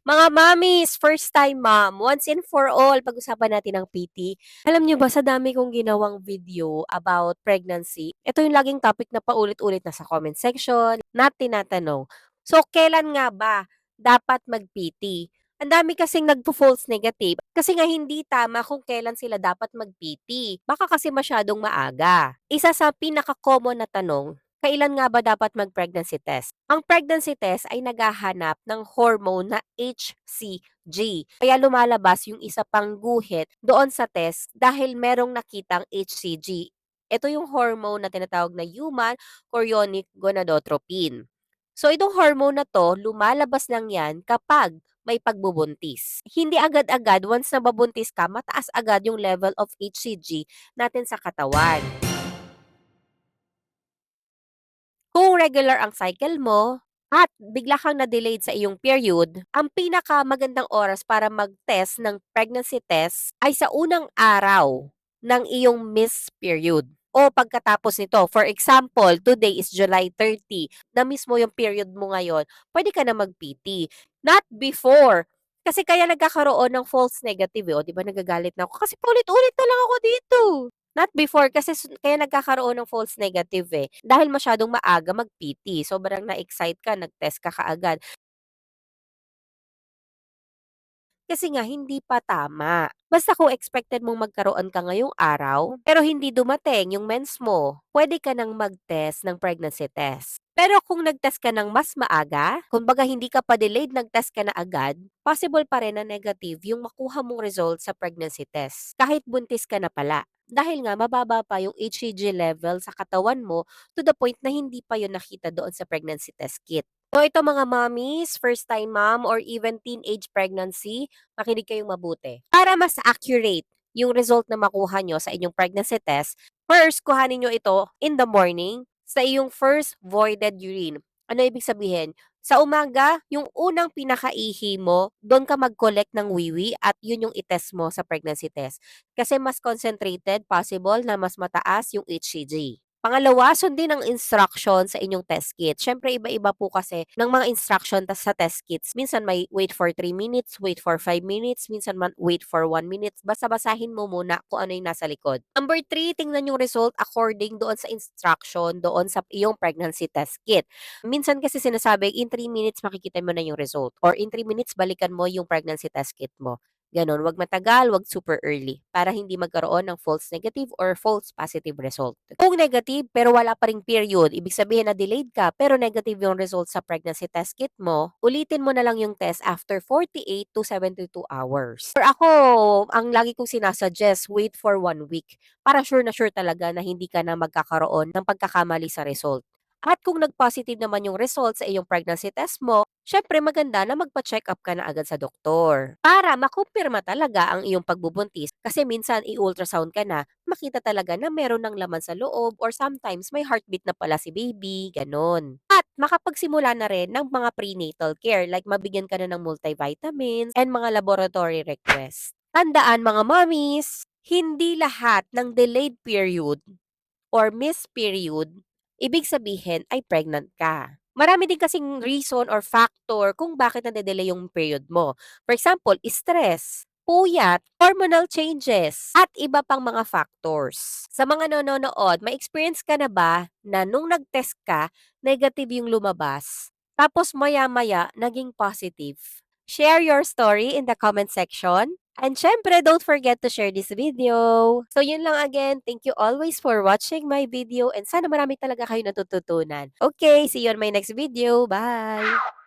Mga mommies, first time mom, once and for all, pag-usapan natin ang PT. Alam niyo ba, sa dami kong ginawang video about pregnancy, ito yung laging topic na paulit-ulit na sa comment section, na tinatanong. So, kailan nga ba dapat mag-PT? Ang dami kasing nagpo-false negative kasi nga hindi tama kung kailan sila dapat mag-PT. Baka kasi masyadong maaga. Isa sa pinaka-common na tanong, kailan nga ba dapat mag-pregnancy test? Ang pregnancy test ay naghahanap ng hormone na HCG. Kaya lumalabas yung isa pang guhit doon sa test dahil merong nakitang HCG. Ito yung hormone na tinatawag na human chorionic gonadotropin. So itong hormone na to, lumalabas lang yan kapag may pagbubuntis. Hindi agad-agad, once na babuntis ka, mataas agad yung level of HCG natin sa katawan. Kung regular ang cycle mo at bigla kang na-delayed sa iyong period, ang pinakamagandang oras para mag-test ng pregnancy test ay sa unang araw ng iyong missed period o pagkatapos nito. For example, today is July 30, na-miss mo yung period mo ngayon, pwede ka na mag-PT. Not before. Kasi kaya nagkakaroon ng false negative eh. O, di ba nagagalit na ako? Kasi paulit-ulit na lang ako dito. Not before kasi kaya nagkakaroon ng false negative, eh, dahil masyadong maaga mag-PT. Sobrang na-excite ka, nag-test ka kaagad. Kasi nga hindi pa tama. Basta kung expected mong magkaroon ka ngayong araw, pero hindi dumating yung mens mo, pwede ka nang mag-test ng pregnancy test. Pero kung nag-test ka ng mas maaga, kumbaga hindi ka pa delayed, nag-test ka na agad, possible pa rin na negative yung makuha mong result sa pregnancy test. Kahit buntis ka na pala. Dahil nga mababa pa yung HCG level sa katawan mo to the point na hindi pa yun nakita doon sa pregnancy test kit. So ito mga mommies, first time mom or even teenage pregnancy, makinig kayong mabuti. Para mas accurate yung result na makuha nyo sa inyong pregnancy test, first, kuhanin nyo ito in the morning sa iyong first voided urine. Ano ibig sabihin? Sa umaga, yung unang pinakaihi mo, doon ka mag-collect ng wiwi at yun yung itest mo sa pregnancy test. Kasi mas concentrated, possible na mas mataas yung HCG. Pangalawa, sundin ang instruction sa inyong test kit. Siyempre, iba-iba po kasi ng mga instruction sa test kits. Minsan may wait for 3 minutes, wait for 5 minutes, minsan man wait for 1 minute. Basta basahin mo muna kung ano yung nasa likod. Number 3, tingnan yung result according doon sa instruction doon sa iyong pregnancy test kit. Minsan kasi sinasabi, in 3 minutes makikita mo na yung result. Or in 3 minutes, balikan mo yung pregnancy test kit mo. Ganon, wag matagal, wag super early para hindi magkaroon ng false negative or false positive result. Kung negative pero wala pa ring period, ibig sabihin na delayed ka pero negative yung result sa pregnancy test kit mo, ulitin mo na lang yung test after 48 to 72 hours. For ako, ang lagi kong sinasuggest, wait for 1 week para sure na sure talaga na hindi ka na magkakaroon ng pagkakamali sa result. At kung nag-positive naman yung result sa iyong pregnancy test mo, syempre maganda na magpa-check up ka na agad sa doktor para makumpirma talaga ang iyong pagbubuntis. Kasi minsan i-ultrasound ka na, makita talaga na meron ng laman sa loob or sometimes may heartbeat na pala si baby, ganon. At makapagsimula na rin ng mga prenatal care like mabigyan ka na ng multivitamins and mga laboratory requests. Tandaan mga mommies, hindi lahat ng delayed period or missed period, ibig sabihin ay pregnant ka. Marami din kasing reason or factor kung bakit nade-delay yung period mo. For example, stress, puyat, hormonal changes, at iba pang mga factors. Sa mga nanonood, may experience ka na ba na nung nag-test ka, negative yung lumabas, tapos maya-maya naging positive? Share your story in the comment section. And syempre, don't forget to share this video. So yun lang again. Thank you always for watching my video and sana marami talaga kayo natututunan. Okay, see you on my next video. Bye!